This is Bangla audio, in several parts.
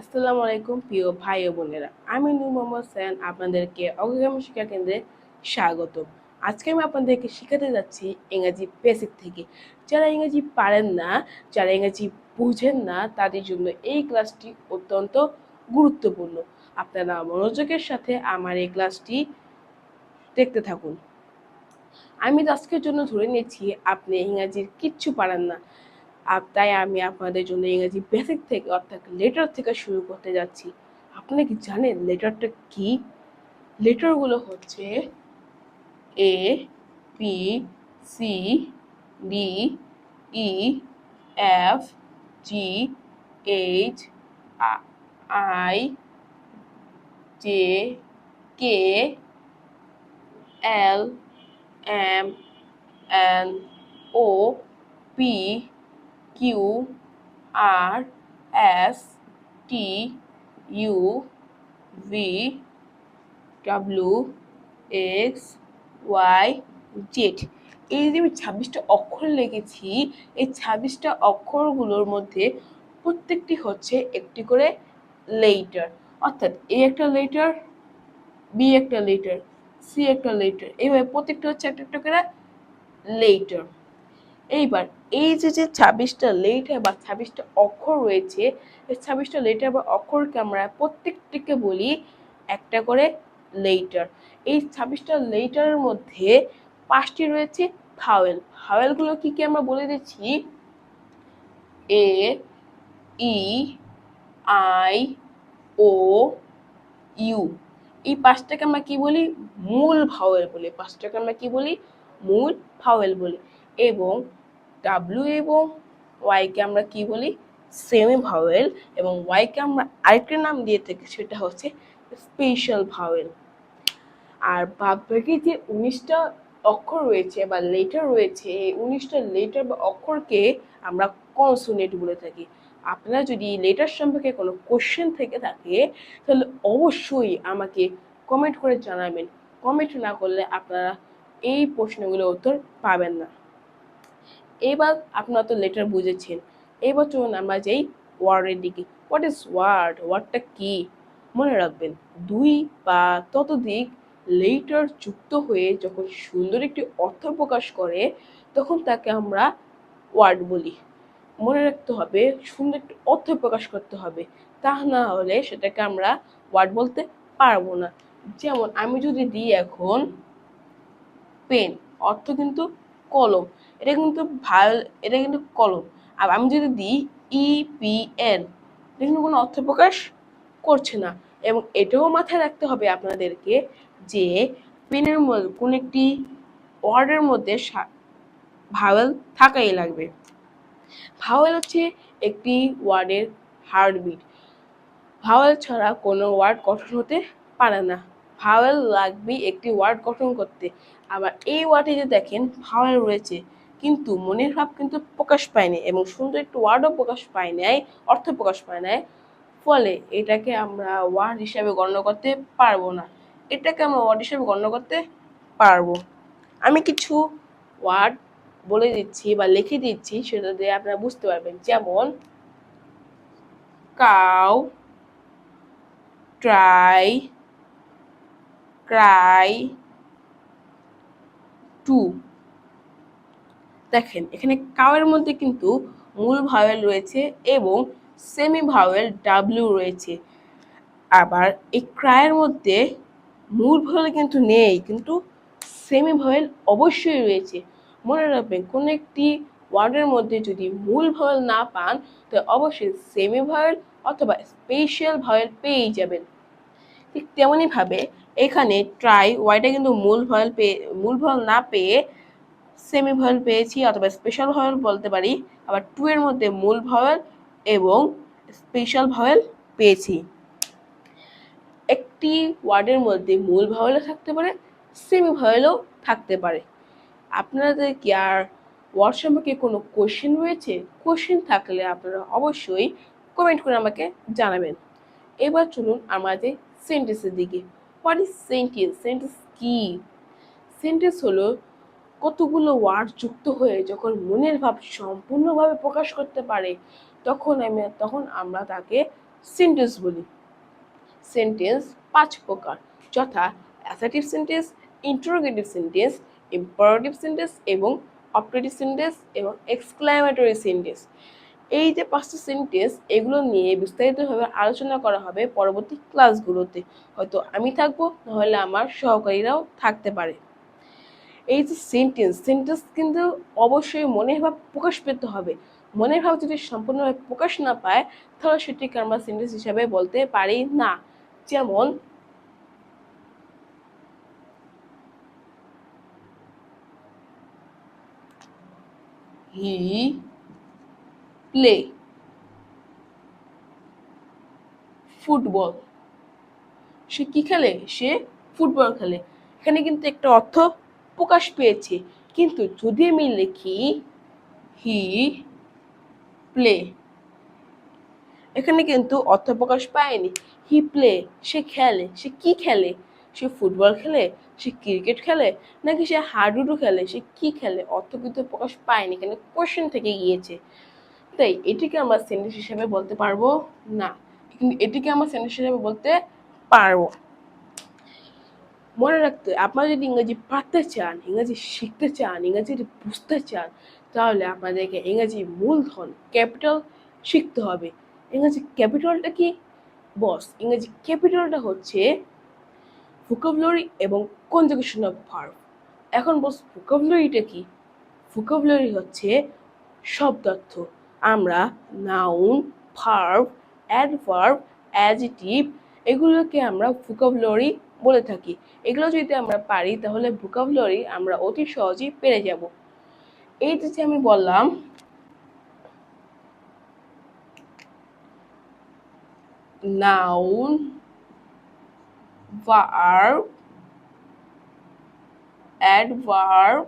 আসসালামু আলাইকুম প্রিয় ভাই ও বোনেরা, আমি নূর মোহাম্মদ সায়ান আপনাদেরকে অগ্রগামী শিক্ষা কেন্দ্রে স্বাগত। আজকে আমি আপনাদেরকে শেখাতে যাচ্ছি ইংরেজি বেসিক থেকে। যারা ইংরেজি পারেন না, যারা ইংরেজি বুঝেন না, তাদের জন্য এই ক্লাসটি অত্যন্ত গুরুত্বপূর্ণ। আপনারা মনোযোগের সাথে আমার এই ক্লাসটি দেখতে থাকুন। আমি আজকের জন্য ধরে নিচ্ছি আপনি ইংরেজির কিচ্ছু পারেন না, আর তাই আমি আপনাদের জন্য ইংরেজি বেসিক থেকে অর্থাৎ লেটার থেকে শুরু করতে যাচ্ছি। আপনি কি জানেন লেটারটা কি? লেটারগুলো হচ্ছে A, B, C, D, E, F, G, H, I, J, K, L, M, N, O, P, Q, R, S, T, U, V, W, X, Y, Z. এই যে আমি 26টা অক্ষর লিখেছি, এই 26টা অক্ষরগুলোর মধ্যে প্রত্যেকটি হচ্ছে একটি করে লেটার। অর্থাৎ এ একটা লেটার, বি একটা লেটার, সি একটা লেটার, এইভাবে প্রত্যেকটা হচ্ছে একটা একটা করে লেটার। এইবার এই যে 26টা লেটার বা 26টা অক্ষর রয়েছে, এই 26টা লেটার বা অক্ষরকে আমরা প্রত্যেকটিকে বলি একটা করে লেটার। এই 26টা লেটারের মধ্যে 5টি রয়েছে ভাওয়েল। ভাওয়েলগুলো কি কি আমরা বলে দিচ্ছি: এ, ই, আই, ও, ইউ। এই 5টাকে আমরা কি বলি? মূল ভাওয়েল বলি। 5টাকে আমরা কি বলি? মূল ভাওয়েল বলি। এবং ডাব্লিউ এবং ওয়াইকে আমরা কি বলি? Semi vowel. এবং ওয়াইকে আমরা আরেকটা নাম দিয়ে থাকি, সেটা হচ্ছে স্পেশাল ভাওয়েল। আর বাদবাকি যে 19টা অক্ষর রয়েছে বা লেটার রয়েছে, এই 19টা লেটার বা অক্ষরকে আমরা কনসোনেন্ট বলে থাকি। আপনারা যদি লেটার সম্পর্কে কোনো কোশ্চেন থেকে থাকে, তাহলে অবশ্যই আমাকে কমেন্ট করে জানাবেন। কমেন্ট না করলে আপনারা এই প্রশ্নগুলোর উত্তর পাবেন না। এবার আপনারা তো লেটার বুঝেছেন, এবার চলুন আমরা যাই ওয়ার্ডের দিকে। What is word? ওয়ার্ডটা কি? মনে রাখবেন, দুই বা ততোধিক লেটার যুক্ত হয়ে যখন সুন্দর একটি অর্থ প্রকাশ করে, তখন তাকে আমরা ওয়ার্ড বলি। মনে রাখতে হবে, সুন্দর একটি অর্থ প্রকাশ করতে হবে, তা না হলে সেটাকে আমরা ওয়ার্ড বলতে পারবো না। যেমন আমি যদি দিই এখন পেন, অর্থ কিন্তু কলম, এটা কিন্তু এটা কিন্তু কলম। আর আমি যদি দিই EPN, এটা কিন্তু কোনো অর্থ প্রকাশ করছে না। এবং এটাও মাথায় রাখতে হবে আপনাদেরকে যে পেনের মধ্যে কোন একটি ওয়ার্ডের মধ্যে ভাওয়েল থাকাই লাগবে। ভাওয়েল হচ্ছে একটি ওয়ার্ডের হার্টবিট। ভাওয়েল ছাড়া কোনো ওয়ার্ড গঠন হতে পারে না। ভাওয়েল লাগবে একটি ওয়ার্ড গঠন করতে। আবার এই ওয়ার্ডে যে দেখেন ভাওয়েল রয়েছে, কিন্তু মনের ভাব কিন্তু প্রকাশ পায়নি এবং সুন্দর একটি ওয়ার্ডও প্রকাশ পায় নাই, অর্থ প্রকাশ পায় নাই। ফলে এটাকে আমরা ওয়ার্ড হিসাবে গণ্য করতে পারবো না। এটাকে আমরা ওয়ার্ড হিসাবে গণ্য করতে পারবো। আমি কিছু ওয়ার্ড বলে দিচ্ছি বা লিখে দিচ্ছি, সেটা দিয়ে আপনারা বুঝতে পারবেন। যেমন কাউ, ট্রাই, ক্রাই, টু। দেখেন এখানে কাউয়ের মধ্যে কিন্তু মূল ভাওয়েল রয়েছে এবং সেমি ভাওয়েল ডাব্লিউ রয়েছে। আবার এই ক্রায়ের মধ্যে মূল ভাওয়েল কিন্তু নেই, কিন্তু সেমি ভাওয়েল অবশ্যই রয়েছে। মনে রাখবেন, কোনো একটি ওয়ার্ডের মধ্যে যদি মূল ভাওয়েল না পান, তো অবশ্যই সেমি ভাওয়েল অথবা স্পেশাল ভাওয়েল পেয়ে যাবেন। ঠিক তেমনই ভাবে এখানে ট্রাই, ওয়াইটা কিন্তু মূল ভাওয়েল না পেয়ে সেমি ভাওয়েল পেয়েছি অথবা স্পেশাল ভাওয়েল বলতে পারি। আবার টু এর মধ্যে মূল ভাওয়েল এবং স্পেশাল ভাওয়েল পেয়েছি। একটি ওয়ার্ডের মধ্যে মূল ভাওয়েলও থাকতে পারে, সেমি ভাওয়েলও থাকতে পারে। আপনাদের কি আর ওয়ার্ড সম্পর্কে কোনো কোশ্চেন রয়েছে? কোশ্চেন থাকলে আপনারা অবশ্যই কমেন্ট করে আমাকে জানাবেন। এবার চলুন আমাদের সেন্টেন্সের দিকে। What is sentence? সেন্টেন্স কি? সেন্টেন্স হলো কতগুলো ওয়ার্ড যুক্ত হয়ে যখন মনের ভাব সম্পূর্ণভাবে প্রকাশ করতে পারে, তখন আমরা তাকে সেন্টেন্স বলি। সেন্টেন্স 5 প্রকার, যথা assertive sentence, interrogative sentence, imperative sentence এবং অপারেটিভ সেন্টেন্স এবং এক্সক্লামেটরি সেন্টেন্স। এই যে 5টি সেন্টেন্স, এগুলো নিয়ে বিস্তারিতভাবে আলোচনা করা হবে পরবর্তী ক্লাসগুলোতে। হয়তো আমি থাকবো, নাহলে আমার সহকারীরাও থাকতে পারে। এই যে সেন্টেন্স, সেন্টেন্স কিন্তু অবশ্যই মনের ভাব প্রকাশ পেতে হবে। মনের ভাব যদি সম্পূর্ণভাবে প্রকাশ না পায়, তাহলে সেটিকে আমরা সেন্টেন্স হিসাবে বলতে পারি না। যেমন হি প্লে ফুটবল। সে কি খেলে? সে ফুটবল খেলে। এখানে কিন্তু একটা অর্থ প্রকাশ পেয়েছে। কিন্তু যদি আমি লিখি হি প্লে, এখানে কিন্তু অর্থ প্রকাশ পায়নি। হি প্লে, সে খেলে। সে কি খেলে? সে ফুটবল খেলে, সে ক্রিকেট খেলে, নাকি সে হাডুডু খেলে? সে কি খেলে? অর্থ কিন্তু প্রকাশ পায়নি, এখানে কোশ্চেন থেকে গিয়েছে। তাই এটিকে আমরা সেন্টেন্স হিসেবে বলতে পারবো না, কিন্তু এটিকে আমরা সেন্টেন্স হিসেবে বলতে পারবো। মনে রাখতে, আপনারা যদি ইংরেজি পড়তে চান, ইংরেজি শিখতে চান, ইংরেজি বুঝতে চান, তাহলে আপনাদেরকে ইংরেজি মূলধন ক্যাপিটাল শিখতে হবে। ইংরেজি ক্যাপিটালটা কি? বস, ইংরেজি ক্যাপিটালটা হচ্ছে ভোকাবুলারি এবং কনজুগেশন অফ ভার্ব। এখন বস, ভোকাবুলারিটা কি? ভোকাবুলারি হচ্ছে শব্দার্থ। আমরা নাউন, ভার্ব, অ্যাডভার্ব, অ্যাডজেক্টিভ, এগুলোকে আমরা ভোকাবুলারি বলে থাকি। এগুলো যদি আমরা পারি, তাহলে ভোকাবুলারি আমরা অতি সহজেই পেরে যাব। এই যে আমি বললাম noun, verb, adverb,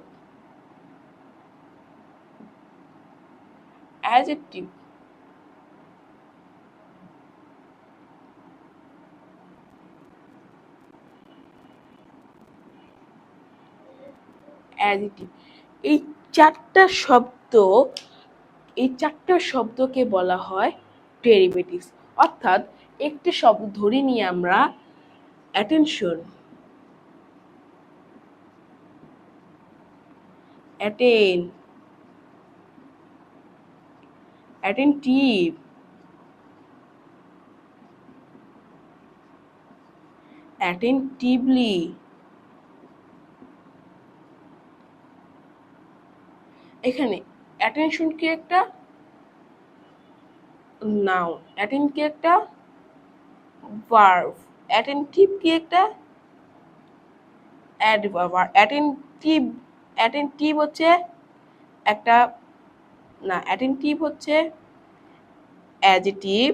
adjective, adjective, এই চারটা শব্দ, এই চারটা শব্দকে বলা হয় ডেরিভেটিভস। অর্থাৎ একটি শব্দ ধরে নিয়ে আমরা অ্যাটেনশন, অ্যাটেন, অ্যাটেনটিভ, অ্যাটেনটিভলি, এখানে অ্যাটেনশন কি একটা নাউন, অ্যাটেন কি একটা ভার্ব, অ্যাটেনটিভ কি একটা অ্যাডভার্ব, আর অ্যাটেনটিভ, অ্যাটেনটিভ হচ্ছে একটা, না, অ্যাটেনটিভ হচ্ছে অ্যাডজেক্টিভ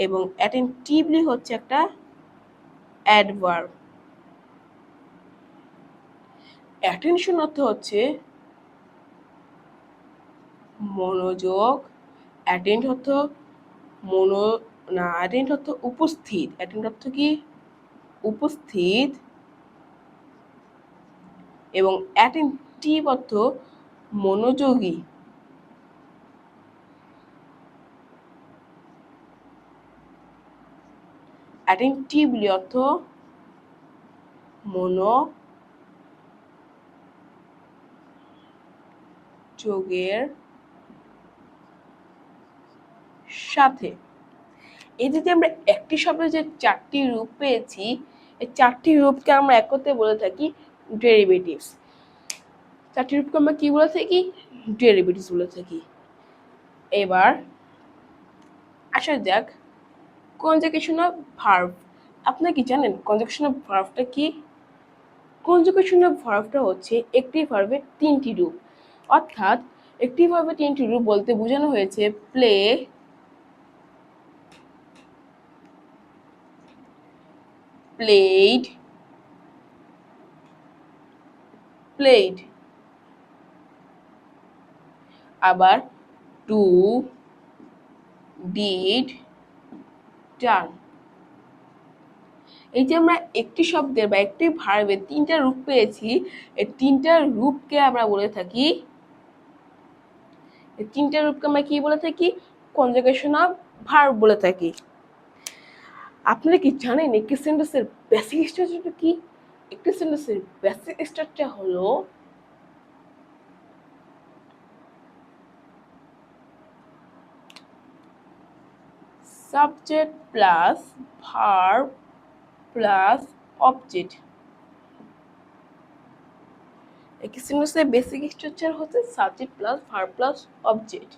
এবং অ্যাটেনটিভলি হচ্ছে একটা অ্যাডভার্ব। অ্যাটেনশন অর্থ হচ্ছে মনোযোগ, অ্যাটেন্ড অর্থ মনো, না, অ্যাটেন্ড অর্থ উপস্থিত, অ্যাটেন্ড অর্থ কি উপস্থিত, এবং অ্যাটেন্টিভ অর্থ মনোযোগী। অ্যাটেন্টিভলি অর্থ মনোযোগের সাথে। এই যে আমরা একটি শব্দের যে চারটি রূপ পেয়েছি, এই চারটি রূপকে আমরা একত্রে বলে থাকি ডেরিভেটিভস। চারটি রূপকে আমরা কি বলে থাকি? ডেরিভেটিভস বলে থাকি। এবার আসা যাক কনজুগেশন অফ ভার্ব। আপনি কি জানেন কনজুগেশন অফ ভার্বটা কি? কনজুগেশন অফ ভার্বটা হচ্ছে একটি ভার্বের তিনটি রূপ। অর্থাৎ একটি ভার্বের তিনটি রূপ বলতে বোঝানো হয়েছে প্লে, প্লেড, প্লেড, আবার টু, ডিড, ডান। এই যে আমরা একটি শব্দের বা একটি ভার্বের তিনটা রূপ পেয়েছি, এই তিনটা রূপকে আমরা বলে থাকি, এই তিনটা রূপকে আমরা কি বলে থাকি? কনজুগেশন অফ ভার্ব বলে থাকি। আপনারা কি জানেন একটি সেন্টেন্সের বেসিক স্ট্রাকচারটা কি? একটি সেন্টেন্সের বেসিক স্ট্রাকচার হলো subject plus verb plus object. একটি সেন্টেন্সের বেসিক স্ট্রাকচার হচ্ছে subject plus verb plus object.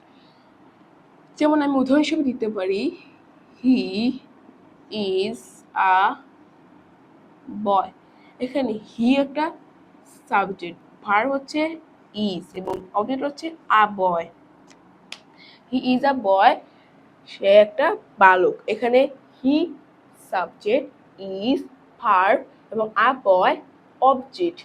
যেমন আমি উদাহরণ হিসেবে দিতে পারি, হি ইজ আ বয়। এখানে হি একটা সাবজেক্ট, ভার্ব হচ্ছে ইজ এবং অবজেক্ট হচ্ছে আ বয়। হি ইজ আ বয়, সে একটা বালক। এখানে হি সাবজেক্ট, ইজ ভার্ব এবং আ বয় অবজেক্ট।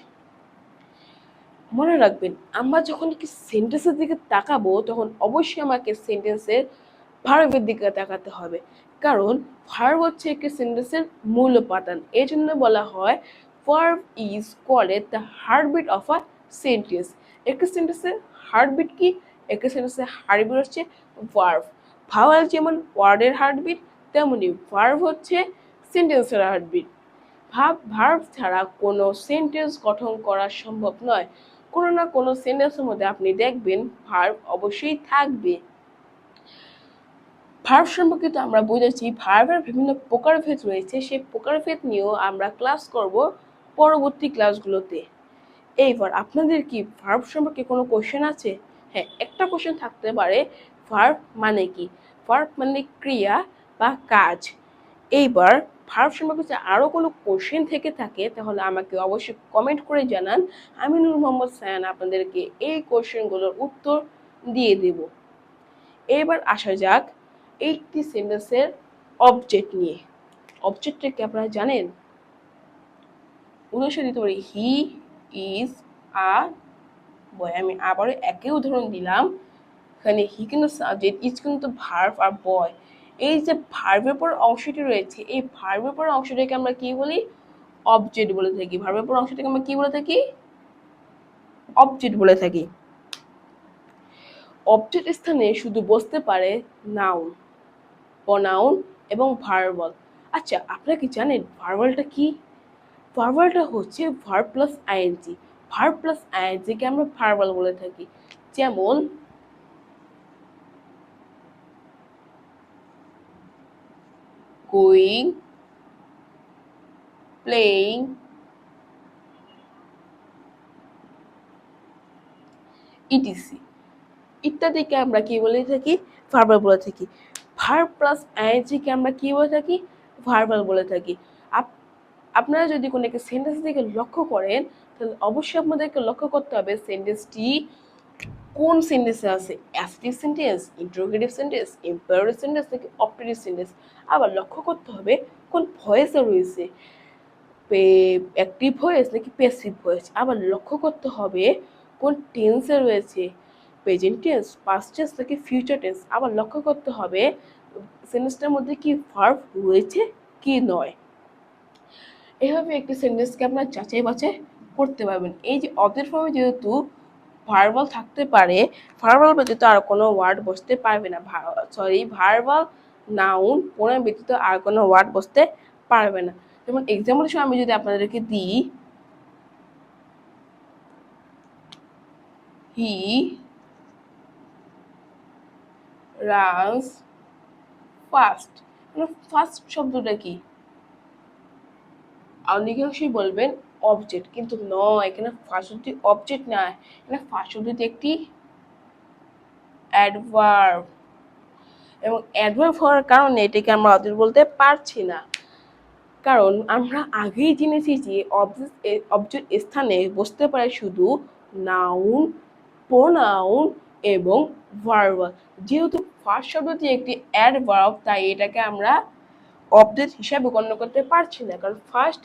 মনে রাখবেন, আমরা যখন কি সেন্টেন্সের দিকে তাকাবো তখন অবশ্যই আমাকে সেন্টেন্সের ভার্বের দিকে তাকাতে হবে, কারণ ভার্ব হচ্ছে একটি সেন্টেন্সের মূল উপাদান। এই জন্য বলা হয় verb is called the heartbeat of a sentence. একটি সেন্টেন্সের হার্টবিট কি? একটি সেন্টেন্সের হার্টবিট হচ্ছে ভার্ব। ভাওয়াল যেমন ওয়ার্ডের হার্টবিট, তেমনি ভার্ব হচ্ছে সেন্টেন্সের হার্টবিট। ভার্ব ছাড়া কোনো সেন্টেন্স গঠন করা সম্ভব নয়। কোনো না কোনো সেন্টেন্সের মধ্যে আপনি দেখবেন ভার্ব অবশ্যই থাকবে। ভার্ব সম্পর্কে তো আমরা বুঝেছি, ভার্বের বিভিন্ন প্রকারভেদ রয়েছে, সেই প্রকারভেদ নিয়েও আমরা ক্লাস করব পরবর্তী ক্লাসগুলোতে। এইবার আপনাদের কি ভার্ব সম্পর্কে কোনো কোশ্চেন আছে? হ্যাঁ, একটা কোশ্চেন থাকতে পারে, ভার্ব মানে কি? ভার্ব মানে ক্রিয়া বা কাজ। এইবার ভার্ব সম্পর্কে যদি আরও কোনো কোশ্চেন থেকে থাকে তাহলে আমাকে অবশ্যই কমেন্ট করে জানান। আমি নূর মোহাম্মদ সায়ান আপনাদেরকে এই কোশ্চেনগুলোর উত্তর দিয়ে দেব। এবার আসা যাক এইটি সেন্টেন্সের অবজেক্ট নিয়ে। অবজেক্টটা কি আপনারা জানেন? উদাহরণ দিতে পারি, হি ইজ আ বয়। আমি আবারও একই উদাহরণ দিলাম। এখানে হি কিন্তু সাবজেক্ট, ইজ কিন্তু ভার্ব আর বয়। এই যে ভার্বের পর অংশটি রয়েছে, এই ভার্বের পর অংশটাকে আমরা কি বলি? অবজেক্ট বলে থাকি। ভার্বের পর অংশটাকে আমরা কি বলে থাকি? অবজেক্ট বলে থাকি। অবজেক্ট স্থানে শুধু বসতে পারে নাউন, প্রনাউন এবং ভার্বাল। আচ্ছা, আপনারা কি জানেন ভার্বালটা কি? ভার্বালটা হচ্ছে verb plus ING. Verb plus আইএনজিকে আমরা ভার্বাল বলে থাকি। যেমন গোয়িং, প্লেইং, ইটিসি ইত্যাদিকে আমরা কি বলে থাকি? ভার্বাল বলে থাকি। ভার্ব প্লাস আইএনজিকে আমরা কি বলে থাকি? ভার্বাল বলে থাকি। আপনারা যদি কোনো একটা সেন্টেন্স দিকে লক্ষ্য করেন তাহলে অবশ্যই আপনাদেরকে লক্ষ্য করতে হবে সেন্টেন্সটি কোন সেন্টেন্সে আছে, assertive sentence, interrogative sentence, imperative sentence নাকি অপারেটিভ সেন্টেন্স। আবার লক্ষ্য করতে হবে কোন ভয়েসে রয়েছে, অ্যাক্টিভ ভয়েস নাকি প্যাসিভ ভয়েস। আবার লক্ষ্য করতে হবে কোন টেন্সে রয়েছে, প্রেজেন্ট টেন্স, পাস্ট টেন্স নাকি ফিউচার টেন্স। আবার লক্ষ্য করতে হবে সেন্টেন্সটার মধ্যে কি ভার্ব রয়েছে কি নয়। এভাবে একটি সেন্টেন্সকে আপনার যাচাই বাছাই করতে পারবেন। এই যে অবজেক্ট ফর্মে যেহেতু ভার্বাল থাকতে পারে, ভার্বাল ব্যতীত আর কোনো ওয়ার্ড বসতে পারবে না। ভার্বাল নাউন প্রোনাউন ব্যতীত আর কোনো ওয়ার্ড বসতে পারবে না। যেমন এক্সাম্পল হিসেবে আমি যদি আপনাদেরকে দিই, হি রানস ফাস্ট। ফার্স্ট শব্দটা কি? অনেকাংশেই বলবেন অবজেক্ট, কিন্তু নয়, এখানে ফার্স্ট শব্দটি অবজেক্ট না, এখানে ফার্স্ট শব্দটি একটি অ্যাডভার্ব এবং অ্যাডভার্ব হওয়ার কারণে এটাকে আমরা অবজেক্ট বলতে পারছি না, কারণ আমরা আগেই জেনেছি যে অবজেক্ট স্থানে বসতে পারে শুধু নাউন, প্রোনাউন এবং ভার্বাল। যেহেতু ফার্স্ট শব্দটি একটি অ্যাডভার্ব, তাই এটাকে আমরা অবজেক্ট হিসাবে গণ্য করতে পারছি না, কারণ ফার্স্ট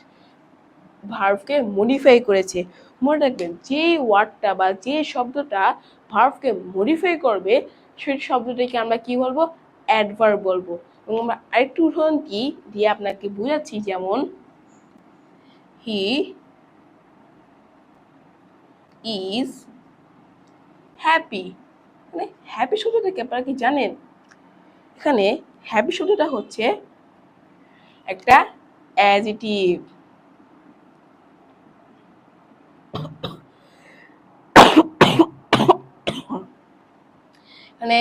ভার্বকে মডিফাই করেছে। মনে রাখবেন, যে ওয়ার্ডটা বা যে শব্দটা ভার্বকে মডিফাই করবে সেই শব্দটাকে আমরা কি বলবো? অ্যাডভার্ব বলবো। এবং আমরা আরেকটু উদাহরণ কি দিয়ে আপনাকে বুঝাচ্ছি, যেমন হি ইজ হ্যাপি। মানে হ্যাপি শব্দটাকে আপনারা কি জানেন? এখানে হ্যাপি শব্দটা হচ্ছে একটা অ্যাডজেটিভ। মানে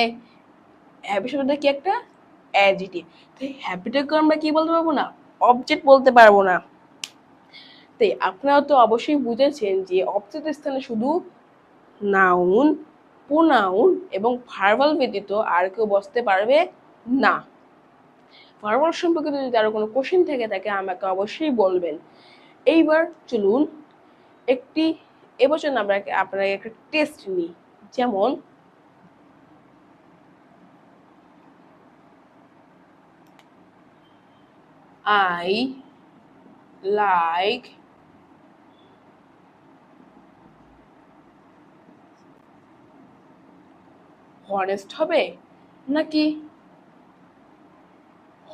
হ্যাপি শব্দটা কি একটা অ্যাডজেটিভ। তো হ্যাপিটাকে আমরা কি বলতে পারবো না, অবজেক্ট বলতে পারবো না। তাই আপনারা তো অবশ্যই বুঝেছেন যে অবজেক্টের স্থানে শুধু নাউন, প্রোনাউন এবং ভার্বাল ব্যতীত আর কেউ বসতে পারবে না। ভার্বাল সম্পর্কিত যদি আরো কোনো কোশ্চেন থেকে থাকে আমাকে অবশ্যই বলবেন। এইবার চলুন একটি এবছর আমরা আপনারা একটা টেস্ট নিই। যেমন আই লাইক হনেস্ট হবে নাকি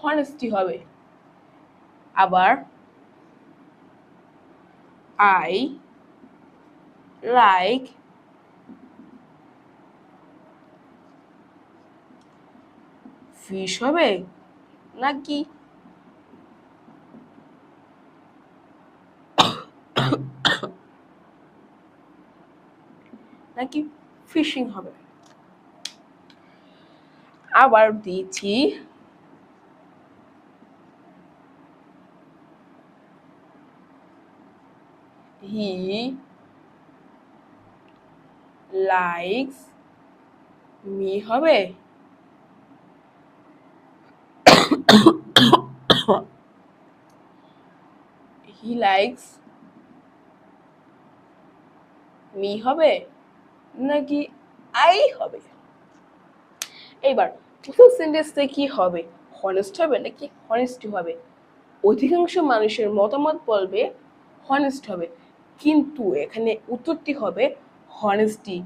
হনেস্টি হবে? আবার আই লাইক ফিশ হবে নাকি নাকি ফিশিং হবে? আবার দিচ্ছি হি লাইকস মি হবে হি লাইকস মি হবে নাকি আই হবে? এইবার প্রথম সেন্টেন্সে কি হবে, হনেস্ট হবে নাকি হনেস্টি হবে? অধিকাংশ মানুষের মতামত বলবে হনেস্ট হবে, কিন্তু এখানে উত্তরটি হবে হনেস্টি।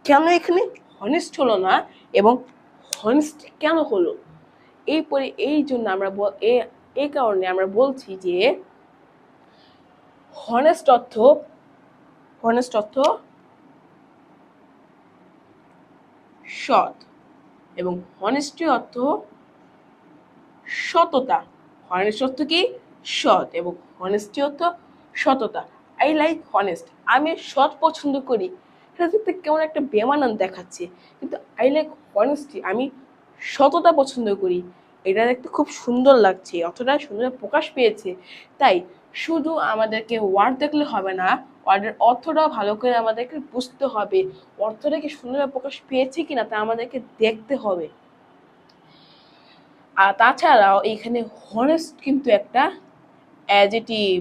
কেন এখানে হনেস্ট হলো না এবং হনেস্টি কেন হলো, এই জন্য আমরা এই কারণে আমরা বলছি যে হনেস্ট অর্থ সৎ এবং হনেস্টি অর্থ সততা। হনেস্ট অর্থ কি সৎ এবং হনেস্টি অর্থ সততা। আই লাইক হনেস্ট, আমি সৎ পছন্দ করি, এটা দেখতে কেমন একটা বেমানান দেখাচ্ছে, কিন্তু আই লাইক হনেস্টি, আমি সততা পছন্দ করি, এটা দেখতে খুব সুন্দর লাগছে, অতটা সুন্দর প্রকাশ পেয়েছে। তাই শুধু আমাদেরকে ওয়ার্ড দেখলে হবে না, ওয়ার্ডের অর্থটাও ভালো করে আমাদেরকে বুঝতে হবে, অর্থটা কি সুন্দর প্রকাশ পেয়েছে কিনা তা আমাদেরকে দেখতে হবে। আর তাছাড়াও এখানে হনেস্ট কিন্তু একটা অ্যাডজেটিভ।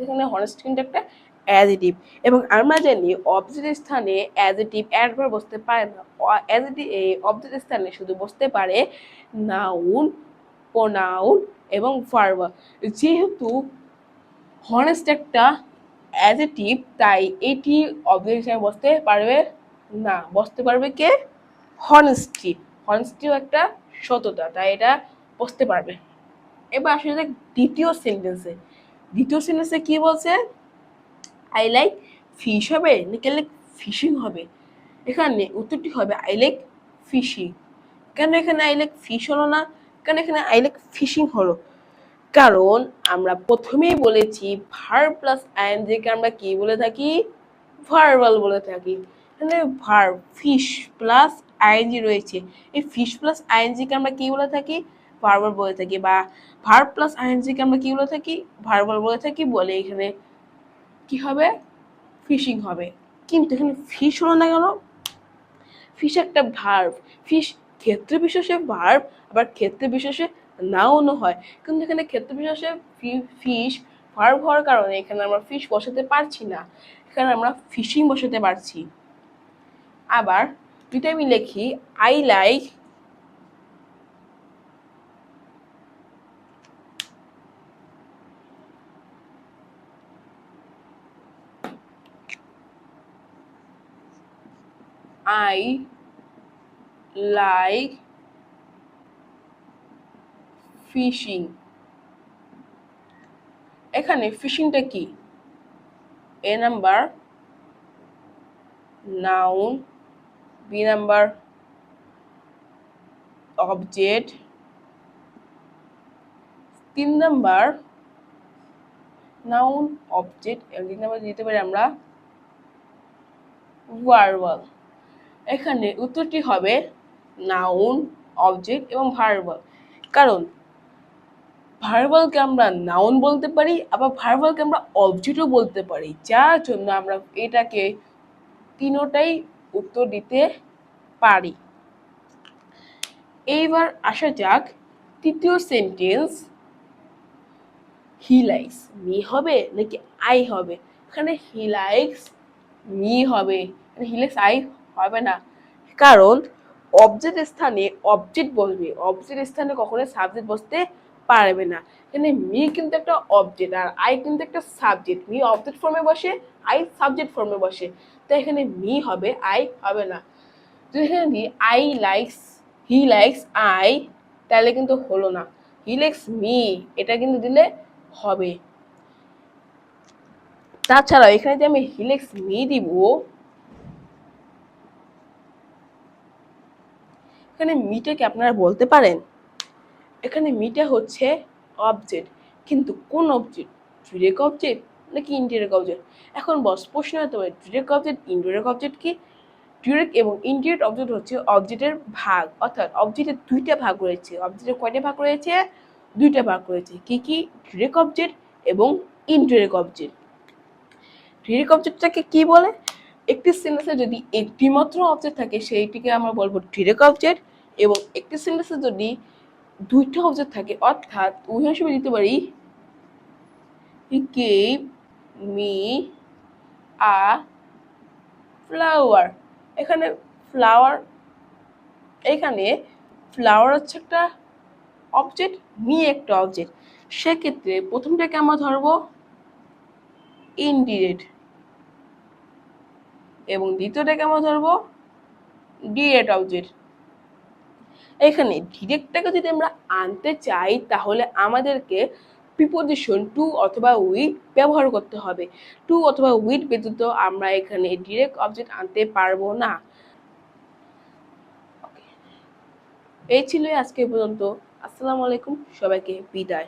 এখানে হনেস্ট কিন্তু একটা অ্যাডজেটিভ এবং আমরা জানি অবজেক্টের স্থানে অ্যাডজেটিভ অ্যাডভার্ব বসতে পারে না। অ্যাডজেটিভ এই অবজেক্টের স্থানে শুধু বসতে পারে নাউন, প্রোনাউন এবং ভার্ব। যেহেতু হনেস্ট একটা অ্যাডজেটিভ তাই এটি অবজেক্ট হিসেবে বসতে পারবে না, বসতে পারবে কে, হনেস্টি। হনেস্টিও একটা সততা, তাই এটা বসতে পারবে। এবার আসলে দ্বিতীয় সেন্টেন্সে কি বলছে, আই লাইক ফিশ হবে নাকি লাইক ফিশিং হবে? এখানে উত্তরটি হবে আই লাইক ফিশিং। কেন এখানে আই লাইক ফিশ হলো না, কেন এখানে আই লাইক ফিশিং হলো? কারণ আমরা প্রথমেই বলেছি ভার্ব প্লাস আইএনজি কে আমরা কি বলে থাকি, ভার্বাল বলে থাকি। এখানে ভার্ব ফিশ প্লাস আইএনজি রয়েছে, এই ফিশ প্লাস আইএনজি কে আমরা কি বলে থাকি, ভার্বাল বলে থাকি, বা ভার্ব প্লাস আইএনজি কে আমরা কি বলে থাকি, ভার্বাল বলে থাকি, বলে এখানে কি হবে, ফিশিং হবে। কিন্তু এখানে ফিশ হলো না কেন? ফিশ একটা ভার্ব, ফিশ ক্ষেত্র বিশেষে ভার্ব, আবার ক্ষেত্র বিশেষে নাউনও হয়, কিন্তু এখানে ক্ষেত্র বিশেষে ফিশ ভার্ব হওয়ার কারণে এখানে আমরা ফিশ বসাতে পারছি না, এখানে আমরা ফিশিং বসাতে পারছি। আবার যদি আমি লিখি I like I like fishing, এখানে ফিশিংটা কি, A number noun, B number object, 3 number noun object, 3 number দিতে পারি আমরা ভার্বাল। এখানে উত্তরটি হবে নাউন, অবজেক্ট এবং ভার্বাল। কারণ ভার্বালকে আমরা নাউন বলতে পারি, আবার ভার্বালকে আমরা অবজেক্টও বলতে পারি, যার জন্য আমরা এটাকে তিনোটাই উত্তর দিতে পারি। এইবার আসা যাক তৃতীয় সেন্টেন্স, হি লাইকস মি হবে নাকি আই হবে? এখানে হি লাইকস মি হবে, হি লাইকস আই হবে না, কারণ অবজেক্ট স্থানে অবজেক্ট বসবে, অবজেক্ট স্থানে কখনো সাবজেক্ট বসতে পারবে না। এখানে মি কিন্তু একটা অবজেক্ট আর আই কিন্তু একটা সাবজেক্ট, মি অবজেক্ট ফর্মে বসে, আই সাবজেক্ট ফর্মে বসে, তো এখানে মি হবে, আই হবে না। যদি এখানে দিই I likes, he likes I, তাহলে কিন্তু হলো না, হি লাইকস মি এটা কিন্তু দিলে হবে। তাছাড়াও এখানে যে আমি হি লাইকস মি দিব, এখানে মিটাকে আপনারা বলতে পারেন এখানে মিটা হচ্ছে অবজেক্ট, কিন্তু কোন অবজেক্ট, ডিরেক্ট অবজেক্ট নাকি ইনডিরেক্ট অবজেক্ট? এখন বস প্রশ্ন হতে পারে ডিরেক্ট অবজেক্ট ইনডিরেক্ট অবজেক্ট কি? ডিরেক্ট এবং ইনডিরেক্ট অবজেক্ট হচ্ছে অবজেক্টের ভাগ, অর্থাৎ অবজেক্টের দুইটা ভাগ রয়েছে। অবজেক্টের কয়টা ভাগ রয়েছে? দুইটা ভাগ রয়েছে। কি কি? ডিরেক্ট অবজেক্ট এবং ইনডিরেক্ট অবজেক্ট। ডিরেক্ট অবজেক্টটাকে কি বলে? একটি সেন্টেন্সে যদি একটি মাত্র অবজেক্ট থাকে সেইটিকে আমরা বলবো ডিরেক্ট অবজেক্ট, এবং একটি সেন্টেন্সে যদি দুইটা অবজেক্ট থাকে, অর্থাৎ উদাহরণ হিসেবে দিতে পারি he gave me a flower. এখানে ফ্লাওয়ার, এখানে ফ্লাওয়ার হচ্ছে একটা অবজেক্ট, মি একটা অবজেক্ট, সেক্ষেত্রে প্রথমটাকে আমরা ধরবো ইনডিরেক্ট এবং দ্বিতীয়টাকে আমরা ধরবো ডিরেক্ট অবজেক্ট। এখানে ডিরেক্টটাকে যদি আমরা আনতে চাই তাহলে আমাদেরকে প্রিপোজিশন টু অথবা উইথ ব্যবহার করতে হবে। টু অথবা উইথ ব্যতীত আমরা এখানে ডিরেক্ট অবজেক্ট আনতে পারবো না। এই ছিল আজকে পর্যন্ত। আসসালামু আলাইকুম, সবাইকে বিদায়।